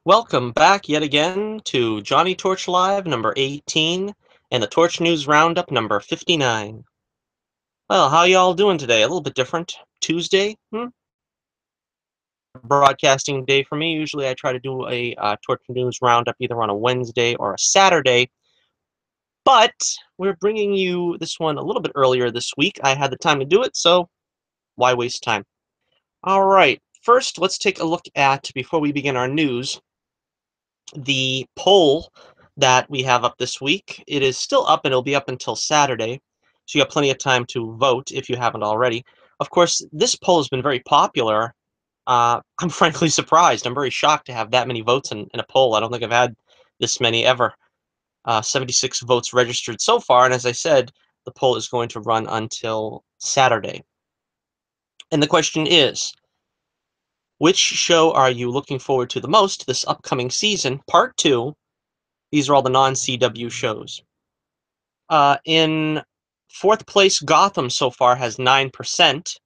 Welcome back yet again to Johnnie Torch Live number 18 and the Torch News Roundup number 59. Well, how y'all doing today? A little bit different. Tuesday? Broadcasting day for me. Usually I try to do a Torch News Roundup either on a Wednesday or a Saturday, but we're bringing you this one a little bit earlier this week. I had the time to do it, so why waste time? All right, first let's take a look at, before we begin our news, the poll that we have up this week. It is still up and it'll be up until Saturday, so you have plenty of time to vote if you haven't already. Of course, this poll has been very popular. I'm frankly surprised. I'm very shocked to have that many votes in a poll. I don't think I've had this many ever. 76 votes registered so far, and as I said, the poll is going to run until Saturday. And the question is, which show are you looking forward to the most this upcoming season? Part 2. These are all the non-CW shows. In fourth place, Gotham so far has 9%.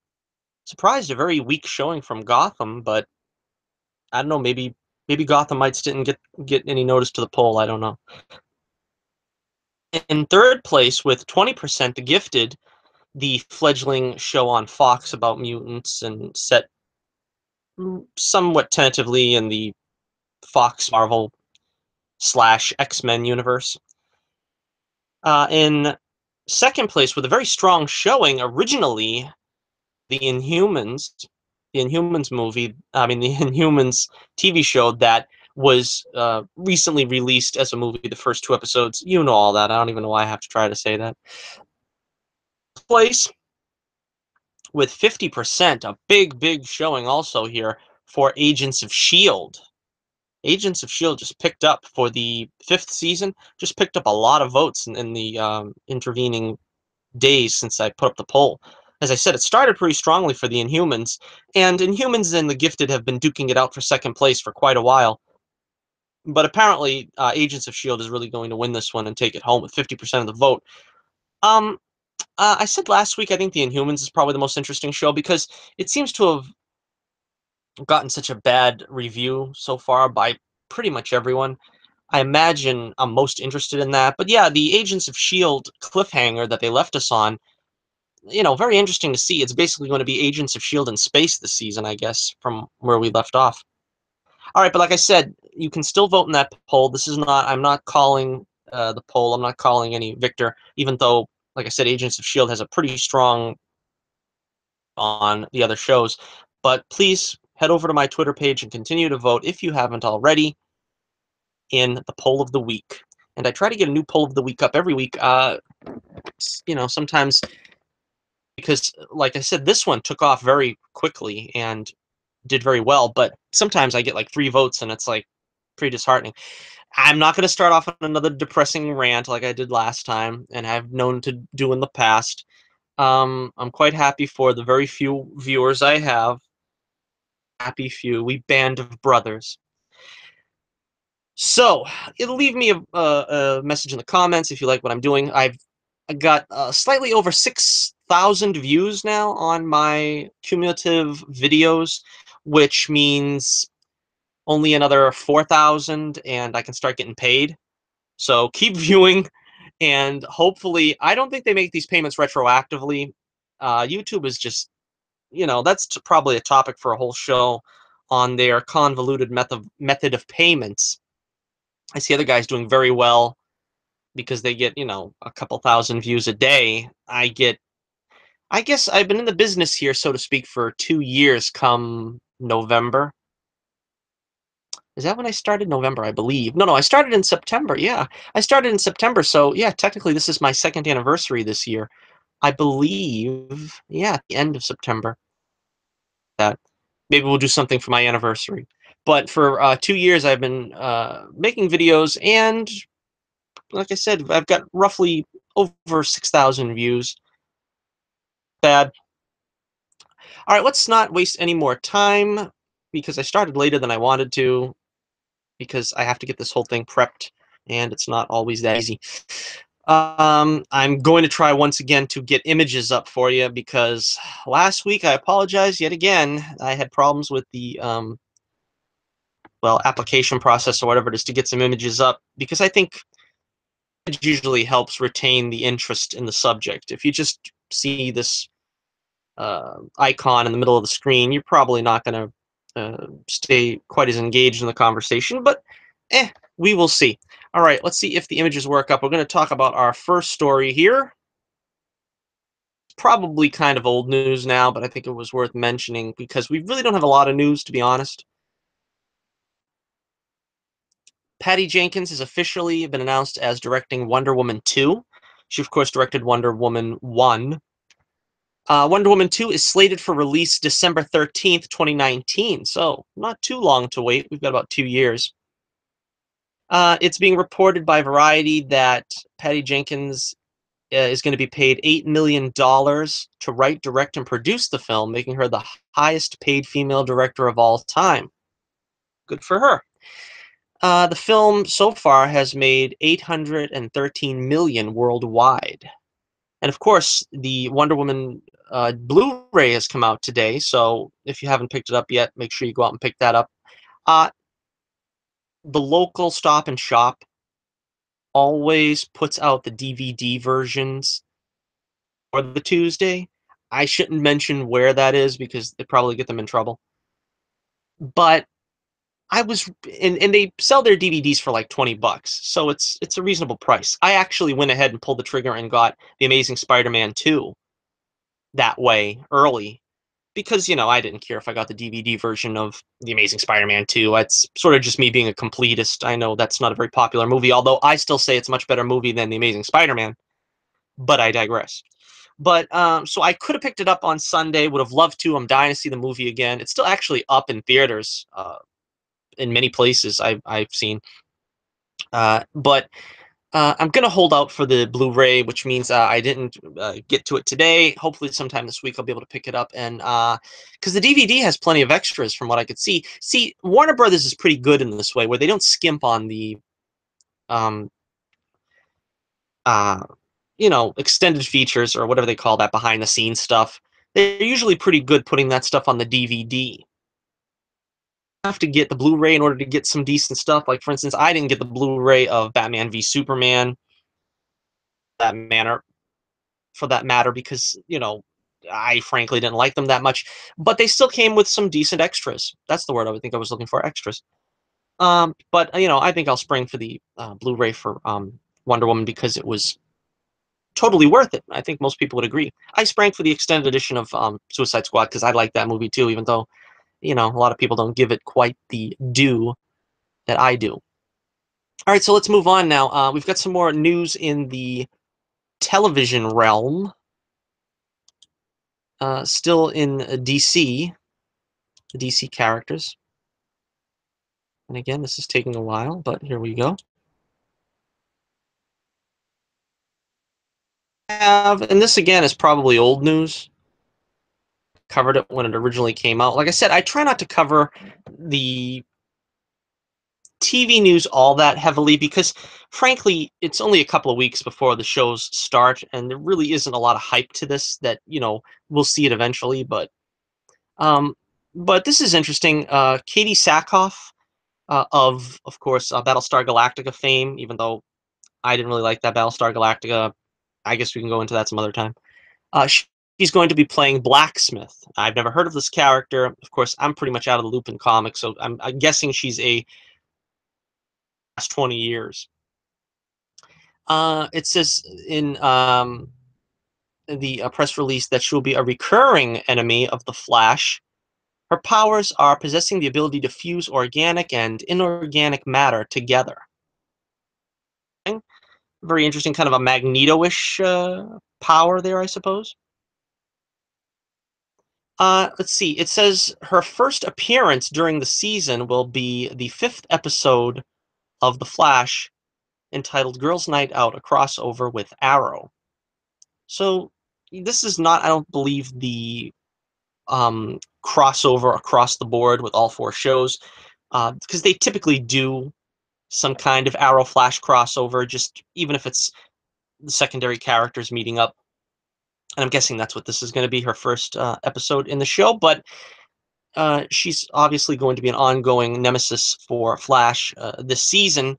Surprised, a very weak showing from Gotham, but I don't know, maybe Gothamites didn't get any notice to the poll, I don't know. In third place with 20%, The Gifted, the fledgling show on Fox about mutants and set somewhat tentatively in the Fox Marvel / X-Men universe. In second place with a very strong showing originally, the Inhumans movie, I mean the Inhumans TV show that was recently released as a movie, the first 2 episodes. You know all that. I don't even know why I have to try to say that. Place with 50%, a big showing also here for Agents of S.H.I.E.L.D. Agents of S.H.I.E.L.D. just picked up for the 5th season, just picked up a lot of votes in the intervening days since I put up the poll. As I said, it started pretty strongly for the Inhumans, and Inhumans and The Gifted have been duking it out for second place for quite a while. But apparently, Agents of S.H.I.E.L.D. is really going to win this one and take it home with 50% of the vote. Um, I said last week I think the Inhumans is probably the most interesting show because it seems to have gotten such a bad review so far by pretty much everyone. I imagine I'm most interested in that. But yeah, the Agents of S.H.I.E.L.D. cliffhanger that they left us on, very interesting to see. It's basically going to be Agents of S.H.I.E.L.D. in space this season, I guess, from where we left off. All right, but like I said, you can still vote in that poll. I'm not calling the poll. I'm not calling any victor, even though, like I said, Agents of S.H.I.E.L.D. has a pretty strong on the other shows. But please head over to my Twitter page and continue to vote if you haven't already in the poll of the week. And I try to get a new poll of the week up every week. Sometimes because, like I said, this one took off very quickly and did very well, but sometimes I get like 3 votes and it's like pretty disheartening. I'm not going to start off on another depressing rant like I did last time and I've known to do in the past. I'm quite happy for the very few viewers I have. Happy few, we band of brothers. So, it'll leave me a message in the comments if you like what I'm doing. I got slightly over 6,000 views now on my cumulative videos, which means only another 4,000 and I can start getting paid. So keep viewing, and hopefully, I don't think they make these payments retroactively. YouTube is just, that's probably a topic for a whole show on their convoluted method of payments. I see other guys doing very well because they get, a couple thousand views a day. I guess I've been in the business here, so to speak, for 2 years come November. Is that when I started? November, I believe. No, I started in September. Yeah, I started in September. So, yeah, technically, this is my 2nd anniversary this year. I believe, yeah, at the end of September. That maybe we'll do something for my anniversary. But for 2 years, I've been making videos, and like I said, I've got roughly over 6,000 views. Bad. All right, let's not waste any more time because I started later than I wanted to because I have to get this whole thing prepped, and it's not always that easy. I'm going to try once again to get images up for you because last week, I apologize yet again, I had problems with the well, application process or whatever it is to get some images up, because I think it usually helps retain the interest in the subject. If you just see this icon in the middle of the screen, you're probably not going to stay quite as engaged in the conversation, but we will see. All right, let's see if the images work up. We're going to talk about our first story here. Probably kind of old news now, but I think it was worth mentioning because we really don't have a lot of news, to be honest. Patty Jenkins has officially been announced as directing Wonder Woman 2. She, of course, directed Wonder Woman 1. Wonder Woman 2 is slated for release December 13th, 2019, so not too long to wait. We've got about 2 years. It's being reported by Variety that Patty Jenkins is going to be paid $8 million to write, direct, and produce the film, making her the highest paid female director of all time. Good for her. The film so far has made $813 million worldwide. And of course, the Wonder Woman Blu-ray has come out today, so if you haven't picked it up yet, make sure you go out and pick that up. Uh, the local Stop and Shop always puts out the DVD versions for the Tuesday. I shouldn't mention where that is because they probably get them in trouble. But I was and they sell their DVDs for like 20 bucks. So it's a reasonable price. I actually went ahead and pulled the trigger and got The Amazing Spider-Man 2 that way early because, I didn't care if I got the DVD version of The Amazing Spider-Man 2. It's sort of just me being a completist. I know that's not a very popular movie, although I still say it's a much better movie than The Amazing Spider-Man, but I digress. But so I could have picked it up on Sunday, would have loved to. I'm dying to see the movie again. It's still actually up in theaters in many places I've seen. But I'm gonna hold out for the Blu-ray, which means I didn't get to it today. Hopefully, sometime this week I'll be able to pick it up, and because the DVD has plenty of extras from what I could see. See, Warner Brothers is pretty good in this way, where they don't skimp on the um, uh, extended features or whatever they call that behind-the-scenes stuff. They're usually pretty good putting that stuff on the DVD. Have to get the Blu-ray in order to get some decent stuff. Like, for instance, I didn't get the Blu-ray of Batman v Superman. That manner for that matter, because I frankly didn't like them that much, but they still came with some decent extras. That's the word I would think I was looking for, extras. But I think I'll spring for the Blu-ray for Wonder Woman because it was totally worth it. I think most people would agree. I sprang for the extended edition of Suicide Squad because I like that movie too, even though a lot of people don't give it quite the due that I do. All right, so let's move on now. We've got some more news in the television realm. Still in DC, the DC characters. And again, this is taking a while, but here we go. And this again is probably old news. Covered it when it originally came out. Like I said, I try not to cover the TV news all that heavily because, frankly, it's only a couple of weeks before the shows start, and there really isn't a lot of hype to this that, we'll see it eventually. Um, but this is interesting. Katie Sackhoff, of course, Battlestar Galactica fame, even though I didn't really like that Battlestar Galactica. I guess we can go into that some other time. She's going to be playing Blacksmith. I've never heard of this character. Of course, I'm pretty much out of the loop in comics, so I'm guessing she's a past 20 years. It says in the press release that she'll be a recurring enemy of the Flash. Her powers are possessing the ability to fuse organic and inorganic matter together. Very interesting, kind of a Magneto-ish power there, I suppose. Let's see. It says her first appearance during the season will be the 5th episode of The Flash, entitled Girls' Night Out, a crossover with Arrow. So this is not, I don't believe, the crossover across the board with all 4 shows, because they typically do some kind of Arrow Flash crossover, just even if it's the secondary characters meeting up. And I'm guessing that's what this is going to be, her first episode in the show. But she's obviously going to be an ongoing nemesis for Flash this season.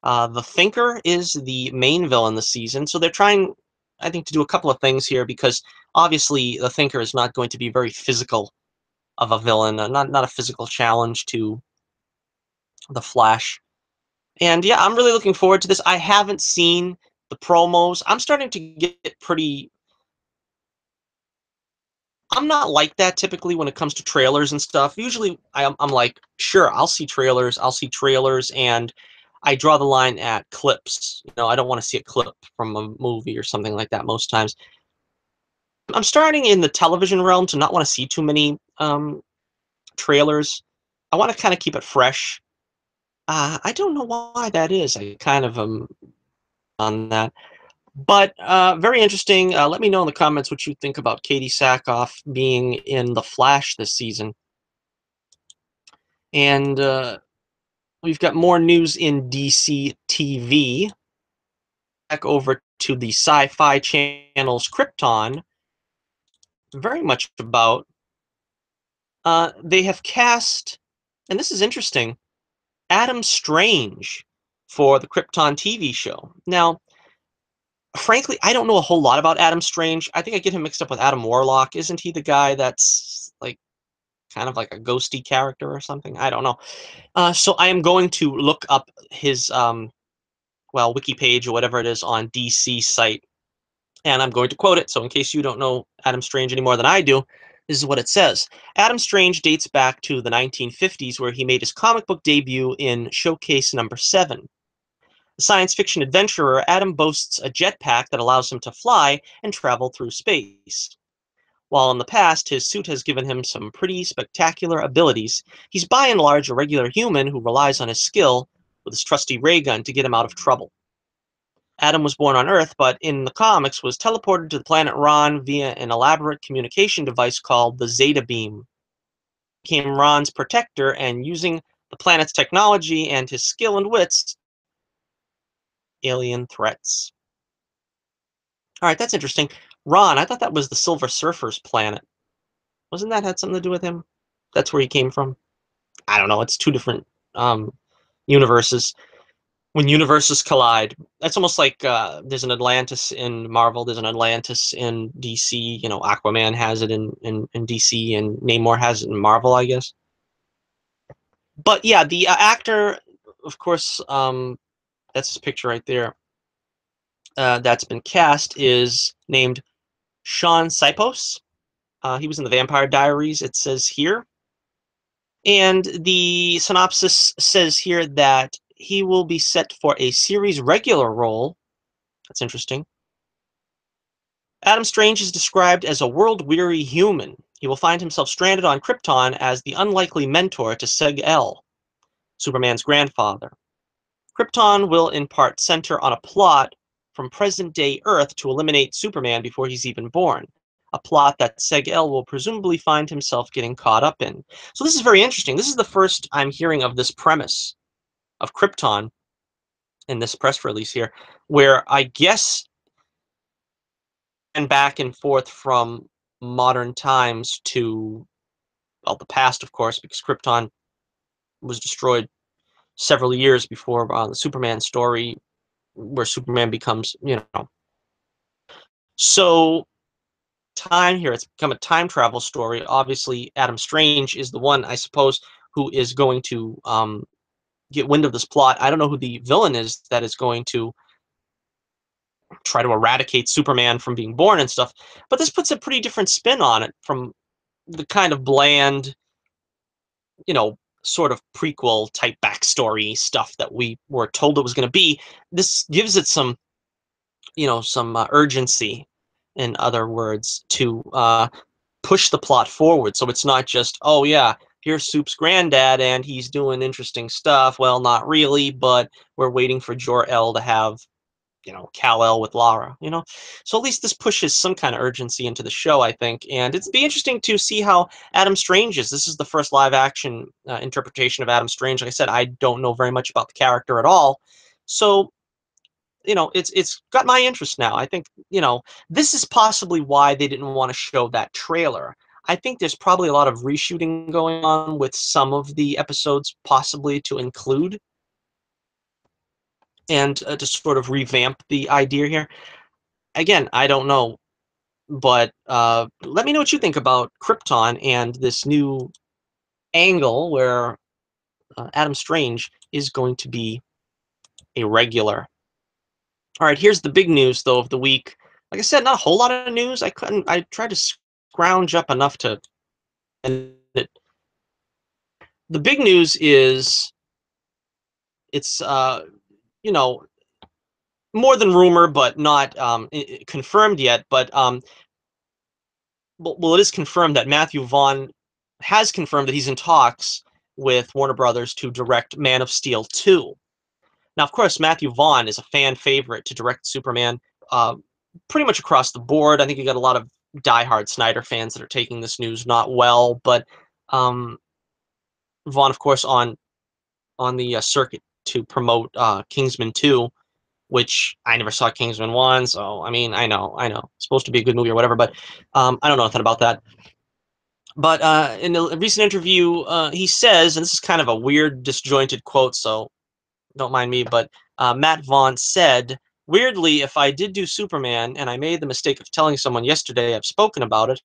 The Thinker is the main villain this season, so they're trying, I think, to do a couple of things here because obviously the Thinker is not going to be very physical of a villain, not a physical challenge to the Flash. And yeah, I'm really looking forward to this. I haven't seen the promos. I'm starting to get pretty. I'm not like that typically when it comes to trailers and stuff. Usually, I'm like, sure, I'll see trailers. I'll see trailers, and I draw the line at clips. I don't want to see a clip from a movie or something like that most times. I'm starting in the television realm to not want to see too many trailers. I want to kind of keep it fresh. I don't know why that is. I kind of on that. But very interesting. Let me know in the comments what you think about Katie Sackhoff being in The Flash this season. And we've got more news in DC TV. Back over to the Sci-Fi Channel's Krypton. Very much about. They have cast, and this is interesting, Adam Strange for the Krypton TV show. Now, frankly, I don't know a whole lot about Adam Strange. I think I get him mixed up with Adam Warlock. Isn't he the guy that's like kind of like a ghosty character or something? I don't know. So I am going to look up his well, wiki page or whatever it is on DC site, and I'm going to quote it. So in case you don't know Adam Strange any more than I do, this is what it says. Adam Strange dates back to the 1950s, where he made his comic book debut in Showcase number 7. A science fiction adventurer, Adam boasts a jetpack that allows him to fly and travel through space. While in the past his suit has given him some pretty spectacular abilities, he's by and large a regular human who relies on his skill with his trusty ray gun to get him out of trouble. Adam was born on Earth, but in the comics was teleported to the planet Ron via an elaborate communication device called the Zeta Beam. He became Ron's protector, and using the planet's technology and his skill and wits, alien threats. All right, that's interesting. Ron, I thought that was the Silver Surfer's planet. Wasn't that had something to do with him? That's where he came from. I don't know. It's two different um, universes. When universes collide, that's almost like there's an Atlantis in Marvel. There's an Atlantis in DC. Aquaman has it in DC, and Namor has it in Marvel, I guess. But yeah, the actor, of course, that's his picture right there. That's been cast is named Sean Sipos. He was in the Vampire Diaries, it says here. And the synopsis says here that he will be set for a series regular role. That's interesting. Adam Strange is described as a world-weary human. He will find himself stranded on Krypton as the unlikely mentor to Seg-El, Superman's grandfather. Krypton will in part center on a plot from present-day Earth to eliminate Superman before he's even born, a plot that Seg-El will presumably find himself getting caught up in. So this is very interesting. This is the first I'm hearing of this premise of Krypton in this press release here, where I guess and back and forth from modern times to, well, the past, of course, because Krypton was destroyed several years before the Superman story, where Superman becomes. So time here, it's become a time travel story. Obviously, Adam Strange is the one, I suppose, who is going to get wind of this plot. I don't know who the villain is that is going to try to eradicate Superman from being born and stuff, but this puts a pretty different spin on it from the kind of bland, sort of prequel type backstory stuff that we were told it was going to be. This gives it some urgency, in other words, to push the plot forward. So it's not just, oh yeah, here's Soup's granddad and he's doing interesting stuff. Well, not really, but we're waiting for Jor-El to have Kal-El with Lara. So at least this pushes some kind of urgency into the show, I think, and it'd be interesting to see how Adam Strange is. This is the first live action interpretation of Adam Strange. Like I said, I don't know very much about the character at all, so it's got my interest now. I think this is possibly why they didn't want to show that trailer. I think there's probably a lot of reshooting going on with some of the episodes, possibly to include and to sort of revamp the idea here. Again, I don't know, but let me know what you think about Krypton and this new angle where Adam Strange is going to be a regular. All right, here's the big news though of the week. Like I said, not a whole lot of news. I tried to scrounge up enough to. And the big news is it's you know, more than rumor, but not confirmed yet. But well, it is confirmed that Matthew Vaughn has confirmed that he's in talks with Warner Brothers to direct Man of Steel 2. Now, of course, Matthew Vaughn is a fan favorite to direct Superman, uh, pretty much across the board. I think you got a lot of diehard Snyder fans that are taking this news not well, but um, Vaughn, of course, on the circuit to promote Kingsman 2, which I never saw Kingsman 1, so I mean, I know, it's supposed to be a good movie or whatever, but I don't know nothing about that. But in a recent interview, he says, and this is kind of a weird, disjointed quote, so don't mind me, but Matt Vaughn said, weirdly, if I did do Superman and I made the mistake of telling someone yesterday I've spoken about it,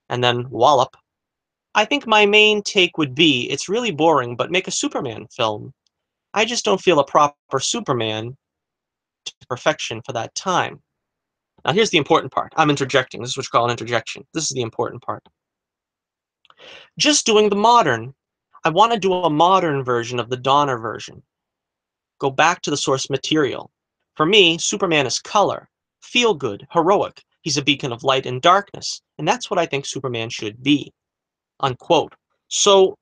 and then wallop, I think my main take would be it's really boring, but make a Superman film. I just don't feel a proper Superman to perfection for that time. Now, here's the important part. I'm interjecting. This is what you call an interjection. This is the important part. Just doing the modern. I want to do a modern version of the Donner version. Go back to the source material. For me, Superman is color, feel good, heroic. He's a beacon of light and darkness, and that's what I think Superman should be. Unquote. So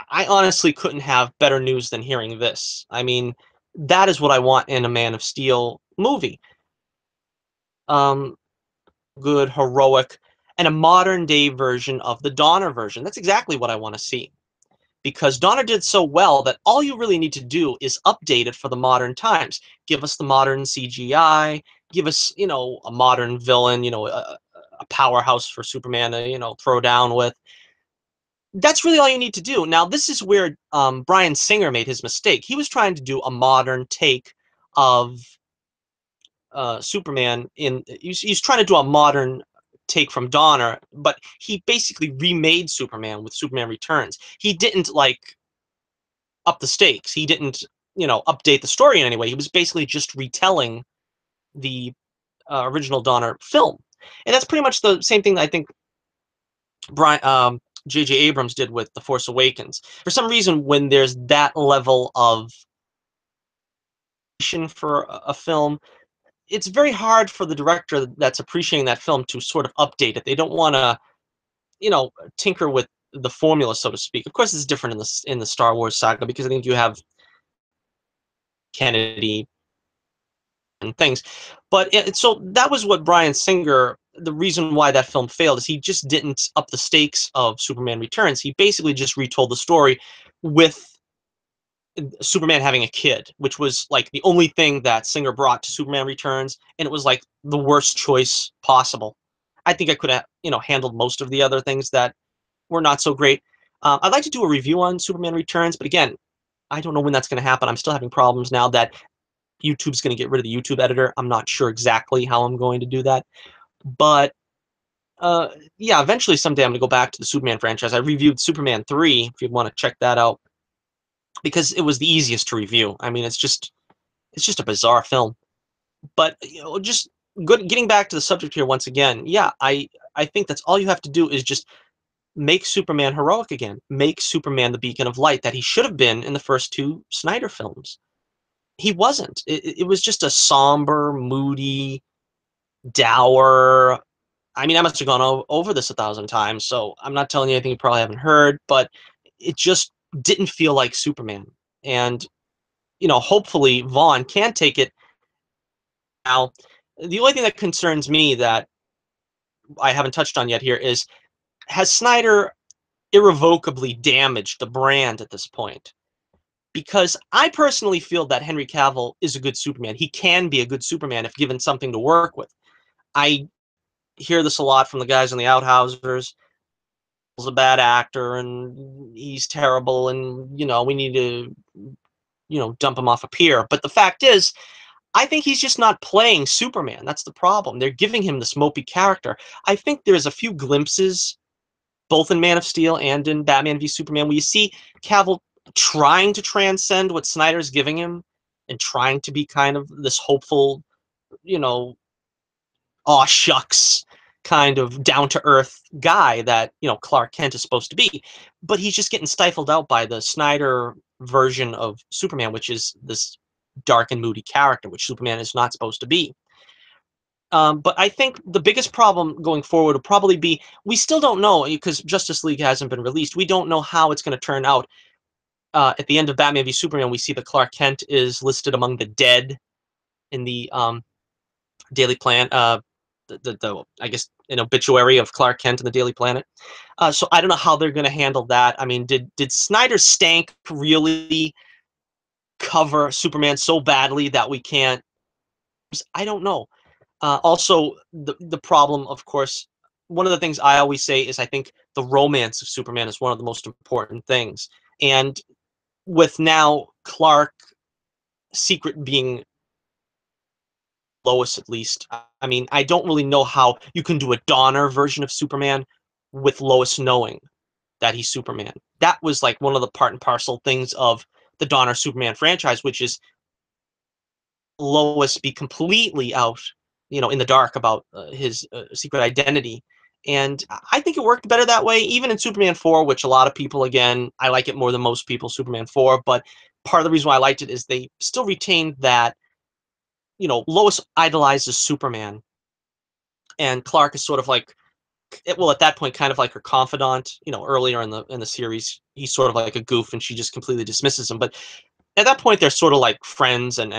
I honestly couldn't have better news than hearing this. I mean, that is what I want in a Man of Steel movie. Um, Good, heroic, and a modern day version of the Donner version. That's exactly what I want to see. Because Donner did so well that all you really need to do is update it for the modern times. Give us the modern CGI, give us, a modern villain, a powerhouse for Superman to, throw down with. That's really all you need to do. Now, this is where Bryan Singer made his mistake. He was trying to do a modern take of Superman he's trying to do a modern take from Donner, but he basically remade Superman with Superman Returns. He didn't like up the stakes. He didn't, update the story in any way. He was basically just retelling the original Donner film, and that's pretty much the same thing that I think Brian J.J. Abrams did with The Force Awakens. For some reason, when there's that level of for a film, it's very hard for the director that's appreciating that film to sort of update it. They don't want to, tinker with the formula, so to speak. Of course, it's different in the Star Wars saga because I think you have Kennedy and things. But so that was what Bryan Singer. The reason why that film failed is he just didn't up the stakes of Superman Returns. He basically just retold the story with Superman having a kid, which was like the only thing that Singer brought to Superman Returns, and it was like the worst choice possible. I think I could have, handled most of the other things that were not so great. I'd like to do a review on Superman Returns, but again, I don't know when that's going to happen. I'm still having problems now that YouTube's going to get rid of the YouTube editor. I'm not sure exactly how I'm going to do that, but uh, yeah, eventually someday I'm going to go back to the Superman franchise. I reviewed Superman 3, if you want to check that out, because it was the easiest to review. I mean, it's just a bizarre film. But just getting back to the subject here once again, yeah, I think that's all you have to do is just make Superman heroic again. Make Superman the beacon of light that he should have been in the first two Snyder films. He wasn't. It was just a somber, moody, dour. I mean, I must have gone over this 1,000 times, so I'm not telling you anything you probably haven't heard, but it just didn't feel like Superman. And, hopefully Vaughn can take it. Now, the only thing that concerns me that I haven't touched on yet here is, has Snyder irrevocably damaged the brand at this point? Because I personally feel that Henry Cavill is a good Superman. He can be a good Superman if given something to work with. I hear this a lot from the guys on the Outhousers. He's a bad actor and he's terrible, and we need to dump him off a pier. But the fact is, I think he's just not playing Superman. That's the problem. They're giving him this mopey character. I think there's a few glimpses, both in Man of Steel and in Batman v Superman, where you see Cavill trying to transcend what Snyder's giving him and trying to be kind of this hopeful, you know, aw shucks kind of down to earth guy that, Clark Kent is supposed to be. But he's just getting stifled out by the Snyder version of Superman, which is this dark and moody character, which Superman is not supposed to be. But I think the biggest problem going forward will probably be we still don't know because Justice League hasn't been released. We don't know how it's going to turn out. At the end of Batman v Superman, we see that Clark Kent is listed among the dead in the Daily Planet. The I guess an obituary of Clark Kent in the Daily Planet. So I don't know how they're going to handle that. I mean, did Snyder's stank really cover Superman so badly that we can't? I don't know. Also, the problem, of course, one of the things I always say is I think the romance of Superman is one of the most important things. And with now Clark secret being Lois, at least, I mean, I don't really know how you can do a Donner version of Superman with Lois knowing that he's Superman. That was like one of the part and parcel things of the Donner Superman franchise, which is Lois be completely out, in the dark about his secret identity. And I think it worked better that way, even in Superman 4, which a lot of people, again, I like it more than most people, Superman 4. But part of the reason why I liked it is they still retained that, Lois idolizes Superman, and Clark is sort of like, well, at that point, kind of like her confidant. Earlier in the series, he's sort of like a goof, and she just completely dismisses him. But at that point they're sort of like friends, and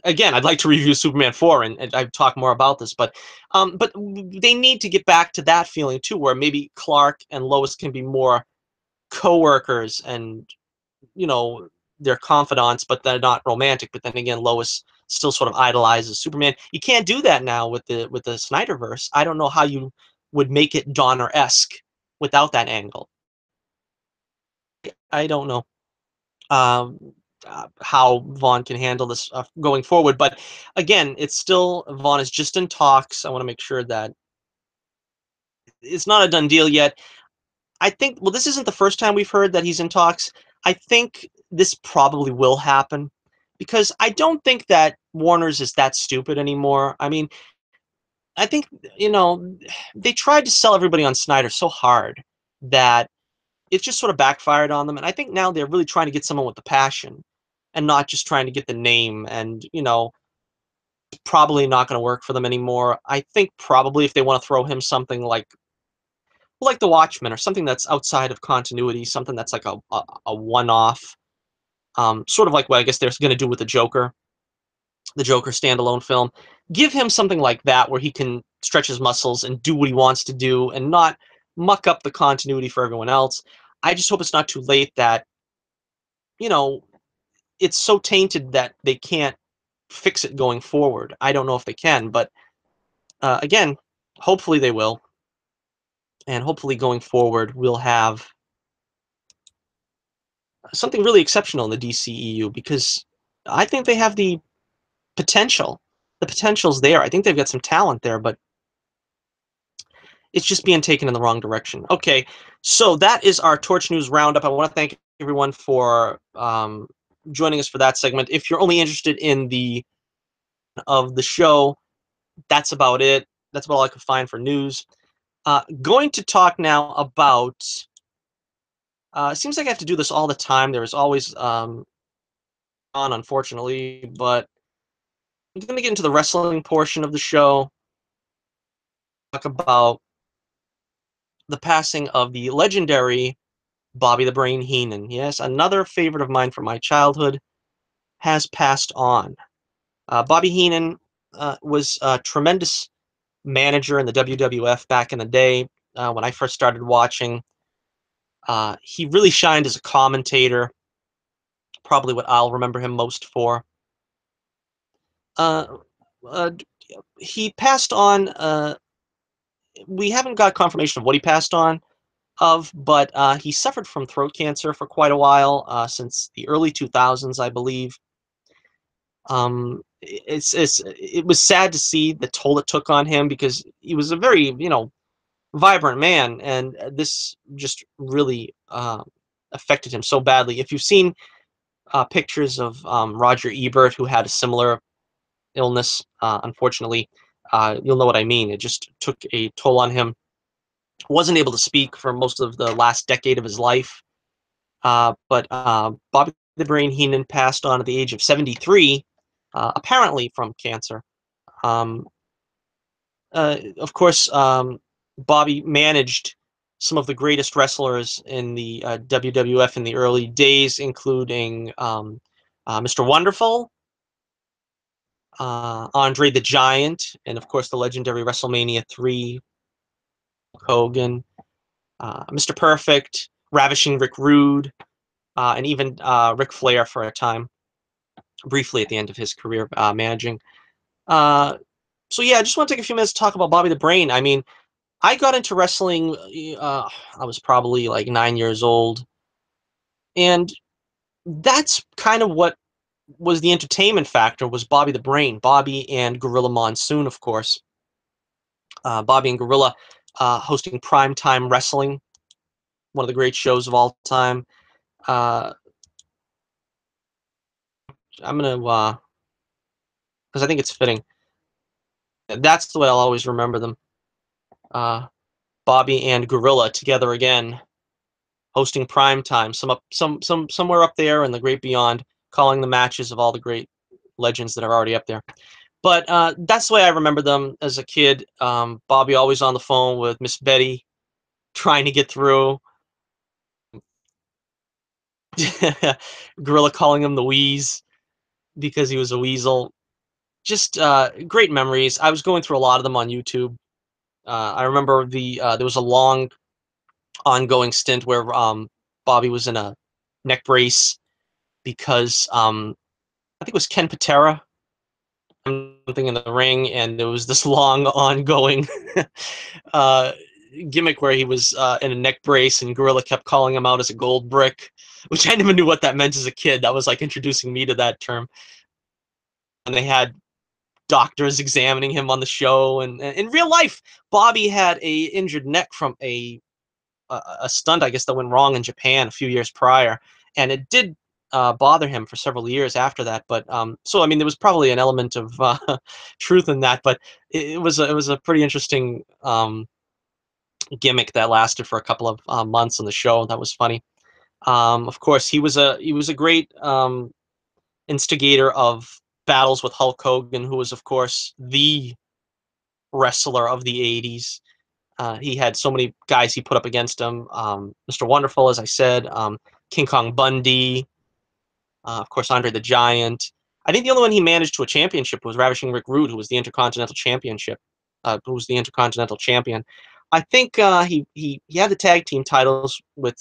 again, I'd like to review Superman 4 and I've talked more about this, but they need to get back to that feeling too, where maybe Clark and Lois can be more co-workers, and you know they're confidants but they're not romantic. But then again, Lois still sort of idolizes Superman. You can't do that now with the Snyderverse. I don't know how you would make it Donner-esque without that angle. I don't know um, how Vaughn can handle this going forward. But again, it's still Vaughn is just in talks. I want to make sure that it's not a done deal yet. I think, well, this isn't the first time we've heard that he's in talks. I think this probably will happen because I don't think that Warner's is that stupid anymore. I mean, I think, they tried to sell everybody on Snyder so hard that it just sort of backfired on them. And I think now they're really trying to get someone with the passion and not just trying to get the name. And, probably not going to work for them anymore. I think probably if they want to throw him something like The Watchmen or something that's outside of continuity, something that's like a one-off, sort of like what I guess they're going to do with the Joker standalone film. Give him something like that where he can stretch his muscles and do what he wants to do and not muck up the continuity for everyone else. I just hope it's not too late that, you know, it's so tainted that they can't fix it going forward. I don't know if they can, but again, hopefully they will. And hopefully going forward, we'll have something really exceptional in the DCEU because I think they have the potential. The potential's there. I think they've got some talent there, but it's just being taken in the wrong direction. Okay, so that is our Torch News Roundup. I want to thank everyone for joining us for that segment. If you're only interested in the show, that's about it. That's about all I could find for news. Going to talk now about. It seems like I have to do this all the time. There is always unfortunately, but I'm going to get into the wrestling portion of the show. Talk about the passing of the legendary Bobby the Brain Heenan. Yes, another favorite of mine from my childhood has passed on. Bobby Heenan was a tremendous manager in the WWF back in the day when I first started watching. He really shined as a commentator, probably what I'll remember him most for. Uh, he passed on. We haven't got confirmation of what he passed on of, but he suffered from throat cancer for quite a while, since the early 2000s, I believe. It was sad to see the toll it took on him because he was a very, vibrant man, and this just really affected him so badly. If you've seen pictures of Roger Ebert, who had a similar illness, unfortunately, you'll know what I mean. It just took a toll on him. Wasn't able to speak for most of the last decade of his life. But Bobby the Brain Heenan passed on at the age of 73, apparently from cancer. Um, of course, Bobby managed some of the greatest wrestlers in the WWF in the early days, including Mr. Wonderful, Andre the Giant, and of course the legendary WrestleMania 3, Hogan, Mr. Perfect, Ravishing Rick Rude, and even Ric Flair for a time, briefly at the end of his career managing. Uh, so yeah, I just want to take a few minutes to talk about Bobby the Brain. I mean, I got into wrestling. I was probably like 9 years old, and that's kind of what was the entertainment factor. Was Bobby the Brain, Bobby and Gorilla Monsoon, of course. Bobby and Gorilla hosting primetime wrestling, one of the great shows of all time. Uh, I'm gonna because I think it's fitting. That's the way I'll always remember them. Uh, Bobby and Gorilla together again, hosting prime time, somewhere up there in the great beyond, calling the matches of all the great legends that are already up there. But that's the way I remember them as a kid. Bobby always on the phone with Miss Betty, trying to get through. Gorilla calling him the Wheeze because he was a weasel. Just great memories. I was going through a lot of them on YouTube. I remember there was a long ongoing stint where Bobby was in a neck brace because I think it was Ken Patera something in the ring, and there was this long ongoing uh, gimmick where he was in a neck brace, and Gorilla kept calling him out as a gold brick, which I never knew what that meant as a kid. That was like introducing me to that term. And they had doctors examining him on the show, and in real life, Bobby had a injured neck from a stunt, I guess, that went wrong in Japan a few years prior, and it did bother him for several years after that. But so I mean, there was probably an element of truth in that, but it was a pretty interesting gimmick that lasted for a couple of months on the show. That was funny. Of course, he was a great instigator of battles with Hulk Hogan, who was, of course, the wrestler of the '80s. He had so many guys he put up against him. Mr. Wonderful, as I said, King Kong Bundy, of course, Andre the Giant. I think the only one he managed to a championship was Ravishing Rick Rude, who was the Intercontinental Championship, who was the Intercontinental Champion. I think he had the tag team titles with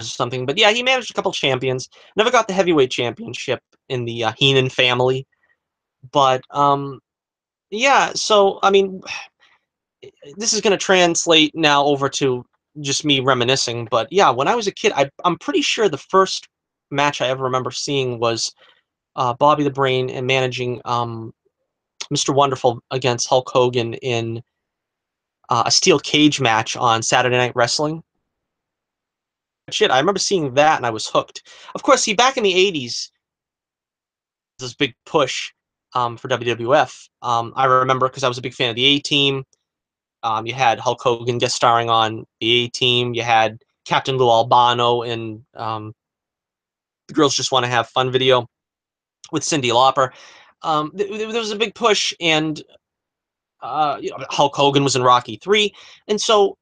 something, but yeah, he managed a couple champions. Never got the heavyweight championship in the Heenan family, but yeah. So I mean, this is going to translate now over to just me reminiscing. But yeah, when I was a kid, I'm pretty sure the first match I ever remember seeing was Bobby the Brain and managing Mr. Wonderful against Hulk Hogan in a steel cage match on Saturday Night Wrestling. Shit, I remember seeing that and I was hooked. Of course, see, back in the '80s, this big push for WWF. I remember because I was a big fan of the A Team. You had Hulk Hogan guest starring on the A Team. You had Captain Lou Albano in the Girls Just Want to Have Fun video with Cyndi Lauper. There was a big push, and Hulk Hogan was in Rocky 3, and so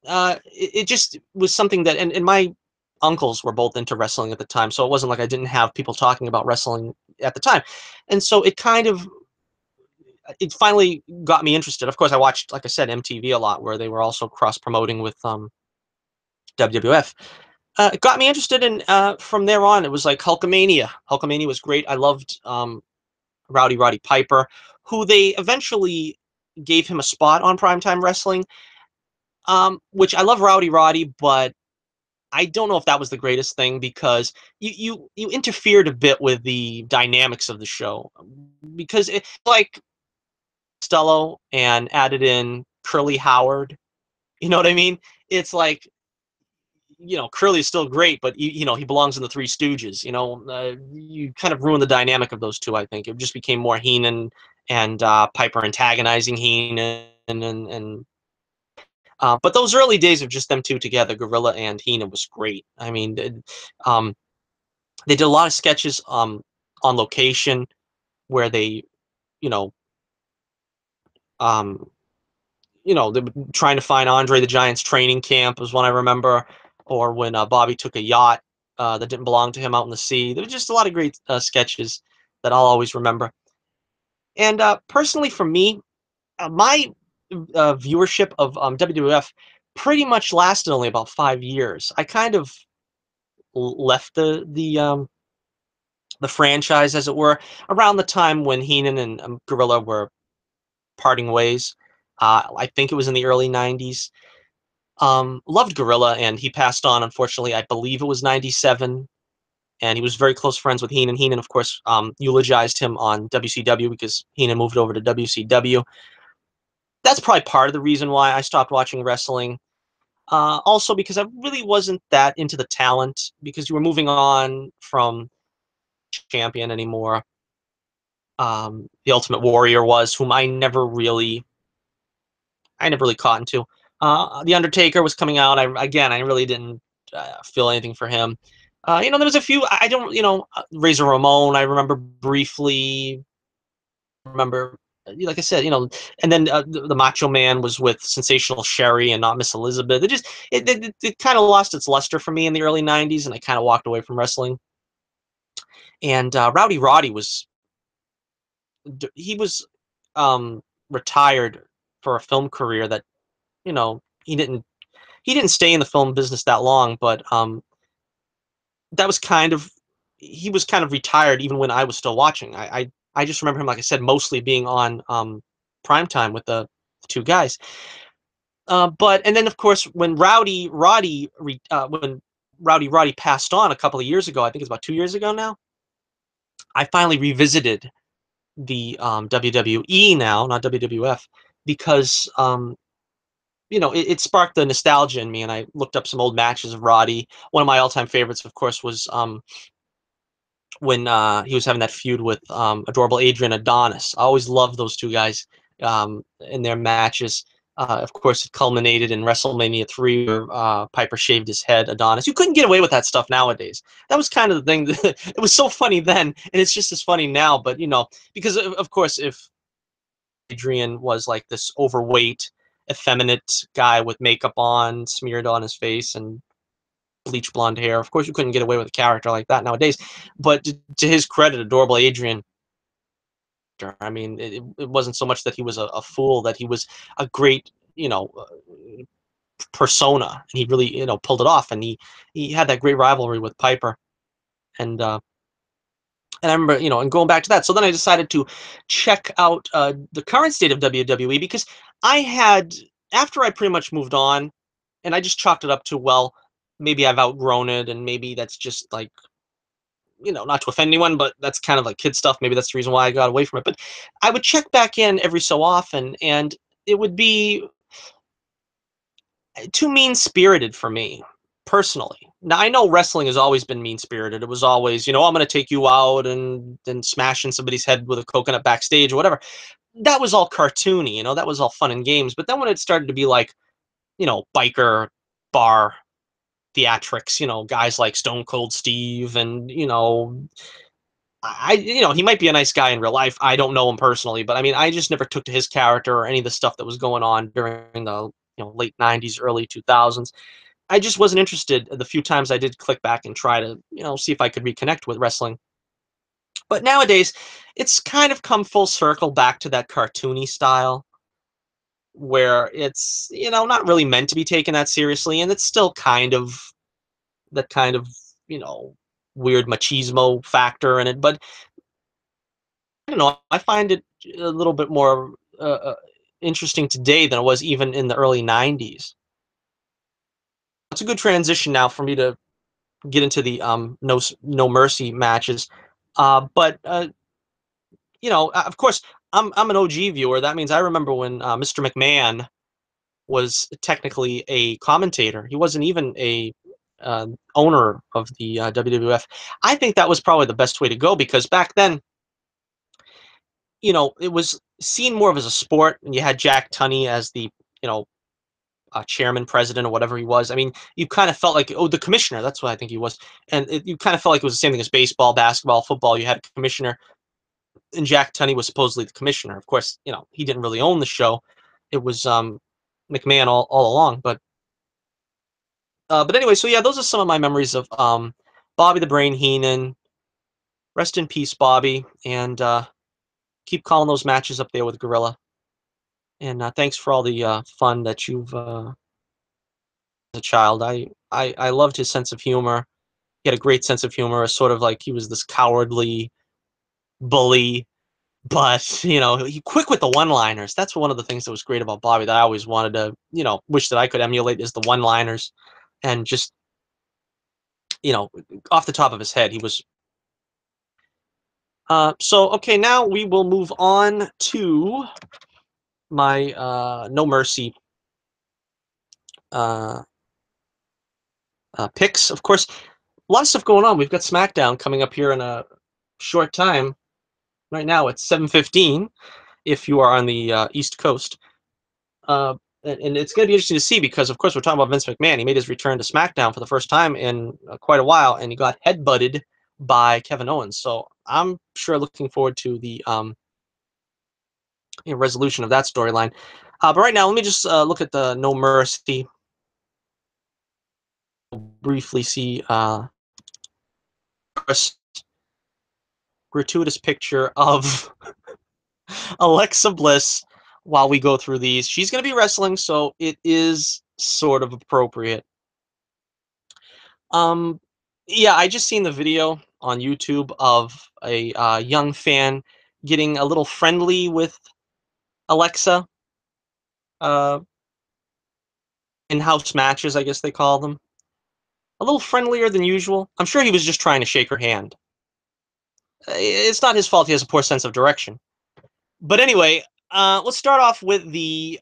it just was something that, and my uncles were both into wrestling at the time, so it wasn't like I didn't have people talking about wrestling at the time, and so it finally got me interested. Of course, I watched, like I said, MTV a lot, where they were also cross promoting with WWF. It got me interested, and from there on, it was like Hulkamania. Hulkamania was great. I loved Rowdy Roddy Piper, who they eventually gave him a spot on Primetime Wrestling. Which I love Rowdy Roddy, but I don't know if that was the greatest thing because you interfered a bit with the dynamics of the show because it's like Costello and added in Curly Howard. You know what I mean? It's like, Curly's still great, but he belongs in the Three Stooges. You kind of ruined the dynamic of those two. I think it just became more Heenan and Piper antagonizing Heenan, but those early days of just them two together, Gorilla and Heenan, was great. I mean, um, they did a lot of sketches on location where they, you know, um, they were trying to find Andre the Giant's training camp was one I remember, or when Bobby took a yacht that didn't belong to him out in the sea. There was just a lot of great sketches that I'll always remember. And personally, for me, my viewership of WWF pretty much lasted only about 5 years. I kind of left the franchise, as it were, around the time when Heenan and Gorilla were parting ways. I think it was in the early '90s. Loved Gorilla, and he passed on, unfortunately. I believe it was '97, and he was very close friends with Heenan. Heenan, of course, eulogized him on WCW because Heenan moved over to WCW. That's probably part of the reason why I stopped watching wrestling. Also, because I really wasn't that into the talent because you were moving on from Champion anymore. The Ultimate Warrior was, whom I never really caught into. The Undertaker was coming out. I really didn't feel anything for him. There was a few. I don't. Razor Ramon. I remember briefly. Remember, like I said, and then the Macho Man was with Sensational Sherry and not Miss Elizabeth. It kind of lost its luster for me in the early '90s, and I kind of walked away from wrestling. And Rowdy Roddy was retired for a film career that he didn't stay in the film business that long, but that was kind of he was kind of retired even when I was still watching. I just remember him, like I said, mostly being on primetime with the two guys. But and then of course when Rowdy Roddy passed on a couple of years ago, I think it's about 2 years ago now. I finally revisited the WWE now, not WWF, because it sparked the nostalgia in me, and I looked up some old matches of Roddy. One of my all-time favorites, of course, was when he was having that feud with adorable Adrian Adonis. I always loved those two guys in their matches. Of course, it culminated in WrestleMania 3, where Piper shaved his head. Adonis, you couldn't get away with that stuff nowadays. That was kind of the thing. It was so funny then, and it's just as funny now. But because of course, if Adrian was like this overweight, effeminate guy with makeup on, smeared on his face, and bleach blonde hair. Of course, you couldn't get away with a character like that nowadays. But to his credit, adorable Adrian, I mean, it wasn't so much that he was a fool, that he was a great, persona, and he really, pulled it off. And he had that great rivalry with Piper, and I remember, and going back to that. So then I decided to check out the current state of WWE because I had, after I pretty much moved on, and I just chalked it up to, well, maybe I've outgrown it, and maybe that's just like, not to offend anyone, but that's kind of like kid stuff. Maybe that's the reason why I got away from it. But I would check back in every so often, and it would be too mean spirited for me personally. Now I know wrestling has always been mean spirited. It was always, I'm going to take you out and then smash in somebody's head with a coconut backstage or whatever. That was all cartoony, that was all fun and games. But then when it started to be like, biker bar theatrics, guys like Stone Cold Steve, and he might be a nice guy in real life. I don't know him personally, but I mean, I just never took to his character or any of the stuff that was going on during the late '90s, early 2000s. I just wasn't interested the few times I did click back and try to see if I could reconnect with wrestling. But nowadays, it's kind of come full circle back to that cartoony style, where it's not really meant to be taken that seriously, and it's still kind of that kind of you know weird machismo factor in it, but I don't know. I find it a little bit more interesting today than it was even in the early '90s. It's a good transition now for me to get into the no mercy matches. But of course, I'm an OG viewer. That means I remember when Mr. McMahon was technically a commentator. He wasn't even a owner of the WWF. I think that was probably the best way to go because back then, it was seen more of as a sport, and you had Jack Tunney as the you know chairman, president, or whatever he was. I mean, you kind of felt like, oh, the commissioner. That's what I think he was, and you kind of felt like it was the same thing as baseball, basketball, football. You had a commissioner, and Jack Tunney was supposedly the commissioner. Of course, he didn't really own the show. It was McMahon all along. But anyway, so yeah, those are some of my memories of Bobby the Brain Heenan. Rest in peace, Bobby, and keep calling those matches up there with Gorilla. And thanks for all the fun that you've as a child. I loved his sense of humor. He had a great sense of humor, sort of like he was this cowardly bully, but he quick with the one-liners. That's one of the things that was great about Bobby that I always wanted to, wish that I could emulate is the one-liners, and just off the top of his head, he was. So okay, now we will move on to my No Mercy uh, picks. Of course, a lot of stuff going on. We've got SmackDown coming up here in a short time. Right now, it's 7:15 if you are on the East Coast. And it's going to be interesting to see because, of course, we're talking about Vince McMahon. He made his return to SmackDown for the first time in quite a while, and he got headbutted by Kevin Owens. So I'm sure looking forward to the resolution of that storyline. But right now, let me just look at the No Mercy. Briefly see gratuitous picture of Alexa Bliss while we go through these. She's going to be wrestling, so it is sort of appropriate. Um, yeah, I just seen the video on YouTube of a young fan getting a little friendly with Alexa uh, in house matches, I guess they call them. A little friendlier than usual. I'm sure he was just trying to shake her hand. It's not his fault he has a poor sense of direction. But anyway, let's start off with the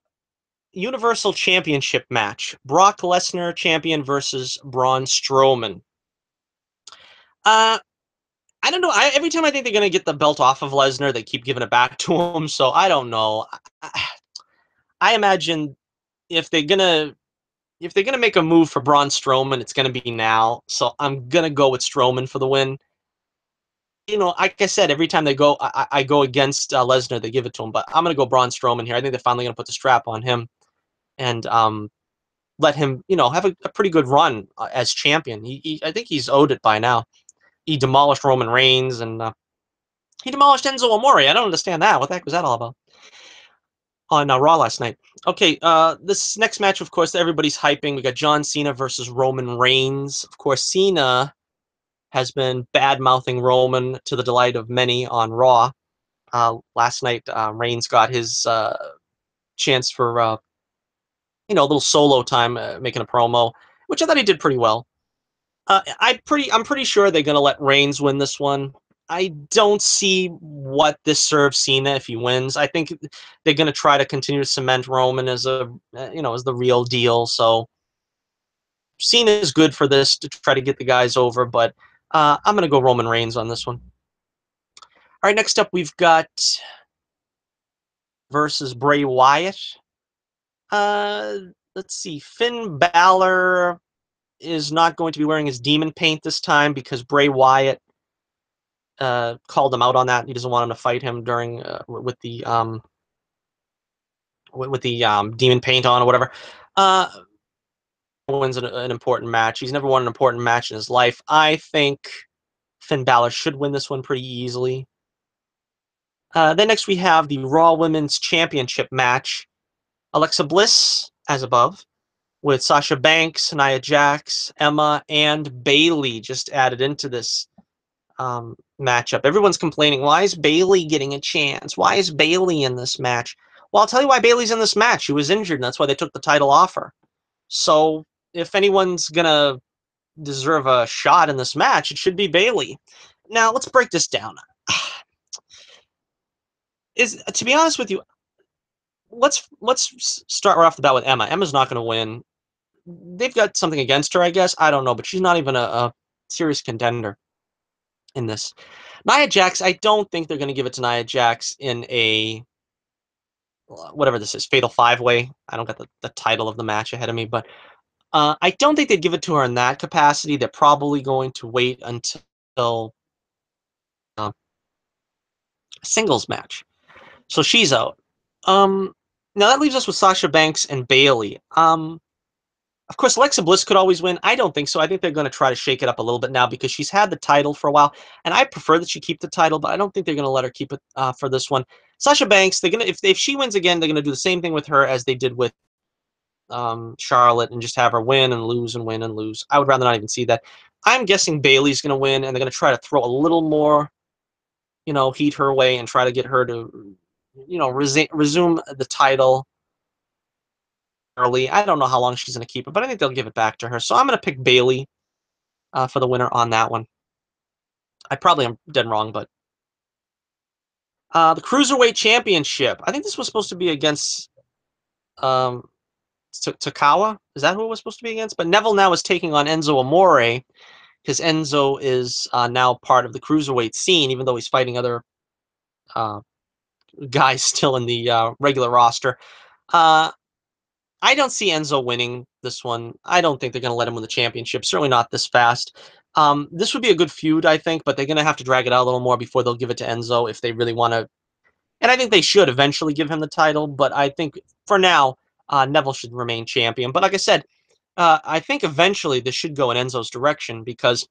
Universal Championship match. Brock Lesnar champion versus Braun Strowman. Uh, I don't know. Every time I think they're gonna get the belt off of Lesnar, they keep giving it back to him. So I don't know. I imagine if they're gonna if they're gonna make a move for Braun Strowman, it's gonna be now. So I'm gonna go with Strowman for the win. Like I said, every time they go, I go against Lesnar. They give it to him, but I'm gonna go Braun Strowman here. I think they're finally gonna put the strap on him and let him, have a pretty good run as champion. I think he's owed it by now. He demolished Roman Reigns and he demolished Enzo Amore. I don't understand that. What the heck was that all about? On Raw last night. Okay, this next match, of course, everybody's hyping. We got John Cena versus Roman Reigns. Of course, Cena has been bad-mouthing Roman to the delight of many on Raw. Last night, Reigns got his chance for a little solo time, making a promo, which I thought he did pretty well. I'm pretty sure they're gonna let Reigns win this one. I don't see what this serves Cena if he wins. I think they're gonna try to continue to cement Roman as as the real deal. So Cena is good for this to try to get the guys over, but I'm gonna go Roman Reigns on this one. All right, next up we've got versus Bray Wyatt. Uh, let's see, Finn Balor is not going to be wearing his demon paint this time because Bray Wyatt called him out on that. He doesn't want him to fight him during with the demon paint on or whatever. Uh, wins an important match. He's never won an important match in his life. I think Finn Balor should win this one pretty easily. Then next we have the Raw Women's Championship match. Alexa Bliss, as above, with Sasha Banks, Nia Jax, Emma, and Bayley just added into this matchup. Everyone's complaining, why is Bayley getting a chance? Why is Bayley in this match? Well, I'll tell you why Bayley's in this match. She was injured, and that's why they took the title off her. So if anyone's gonna deserve a shot in this match, it should be Bayley. Now let's break this down. Is to be honest with you, let's start right off the bat with Emma. Emma's not going to win. They've got something against her, I guess. I don't know, but she's not even a serious contender in this. Nia Jax, I don't think they're going to give it to Nia Jax in a whatever this is, Fatal 5-Way. I don't got the title of the match ahead of me, but I don't think they'd give it to her in that capacity. They're probably going to wait until a singles match. So she's out. Now that leaves us with Sasha Banks and Bayley. Of course, Alexa Bliss could always win. I don't think so. I think they're going to try to shake it up a little bit now because she's had the title for a while, and I prefer that she keep the title, but I don't think they're going to let her keep it for this one. Sasha Banks, they're gonna if she wins again, they're going to do the same thing with her as they did with Charlotte and just have her win and lose and win and lose. I would rather not even see that. I'm guessing Bayley's going to win, and they're going to try to throw a little more, heat her way and try to get her to, resume the title early. I don't know how long she's going to keep it, but I think they'll give it back to her. So I'm going to pick Bayley for the winner on that one. I probably am dead wrong, but the Cruiserweight Championship. I think this was supposed to be against Takawa. Is that who it was supposed to be against? But Neville now is taking on Enzo Amore because Enzo is now part of the Cruiserweight scene, even though he's fighting other guys still in the regular roster. I don't see Enzo winning this one. I don't think they're going to let him win the championship. Certainly not this fast. This would be a good feud, I think, but they're going to have to drag it out a little more before they'll give it to Enzo if they really want to. And I think they should eventually give him the title, but I think for now, Neville should remain champion. But like I said, I think eventually this should go in Enzo's direction because,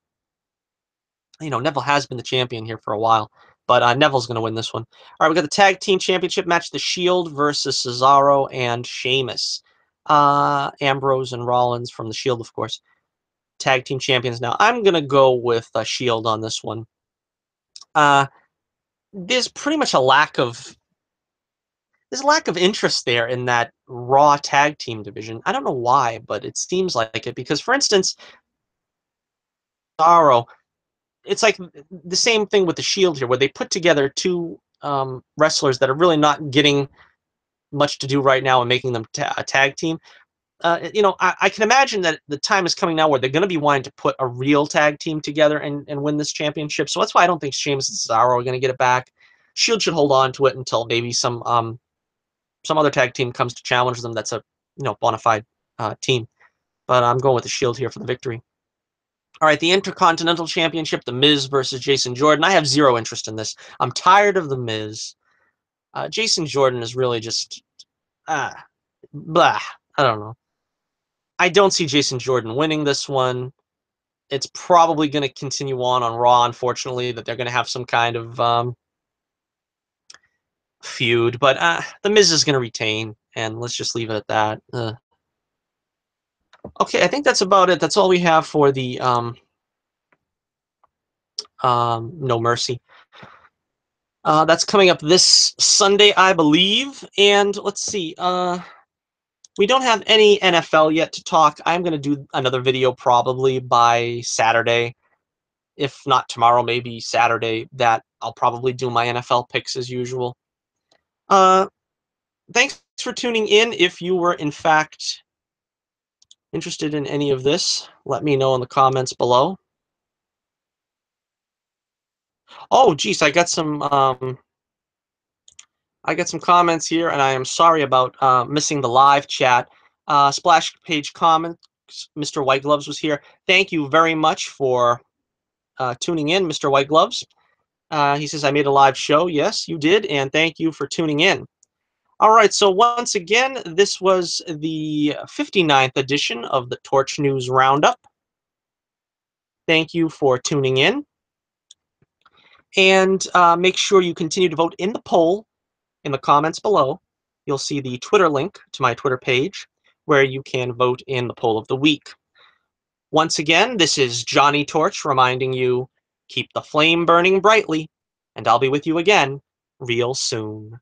Neville has been the champion here for a while. But Neville's going to win this one. All right, we got the Tag Team Championship match, The Shield versus Cesaro and Sheamus. Ambrose and Rollins from The Shield, of course. Tag Team Champions now. I'm going to go with Shield on this one. There's pretty much a lack of interest there in that Raw Tag Team division. I don't know why, but it seems like it. Because, for instance, Cesaro, it's like the same thing with The Shield here, where they put together two wrestlers that are really not getting much to do right now and making them a tag team. I can imagine that the time is coming now where they're going to be wanting to put a real tag team together and win this championship. So that's why I don't think Sheamus and Cesaro are going to get it back. Shield should hold on to it until maybe some other tag team comes to challenge them. That's a bona fide team. But I'm going with the Shield here for the victory. All right, the Intercontinental Championship, The Miz versus Jason Jordan. I have zero interest in this. I'm tired of The Miz. Jason Jordan is really just blah. I don't know. I don't see Jason Jordan winning this one. It's probably going to continue on Raw, unfortunately, that they're going to have some kind of feud. But The Miz is going to retain, and let's just leave it at that. Okay, I think that's about it. That's all we have for the No Mercy. That's coming up this Sunday, I believe. And let's see. We don't have any NFL yet to talk. I'm going to do another video probably by Saturday. If not tomorrow, maybe Saturday, that I'll probably do my NFL picks as usual. Thanks for tuning in. If you were, in fact, interested in any of this, let me know in the comments below. Oh, geez, I got some comments here, and I am sorry about missing the live chat. Splash page comments. Mr. White Gloves was here. Thank you very much for tuning in, Mr. White Gloves. He says, I made a live show. Yes, you did, and thank you for tuning in. All right, so once again, this was the 59th edition of the Torch News Roundup. Thank you for tuning in. And make sure you continue to vote in the poll in the comments below. You'll see the Twitter link to my Twitter page where you can vote in the poll of the week. Once again, this is Johnnie Torch reminding you Keep the flame burning brightly, and I'll be with you again real soon.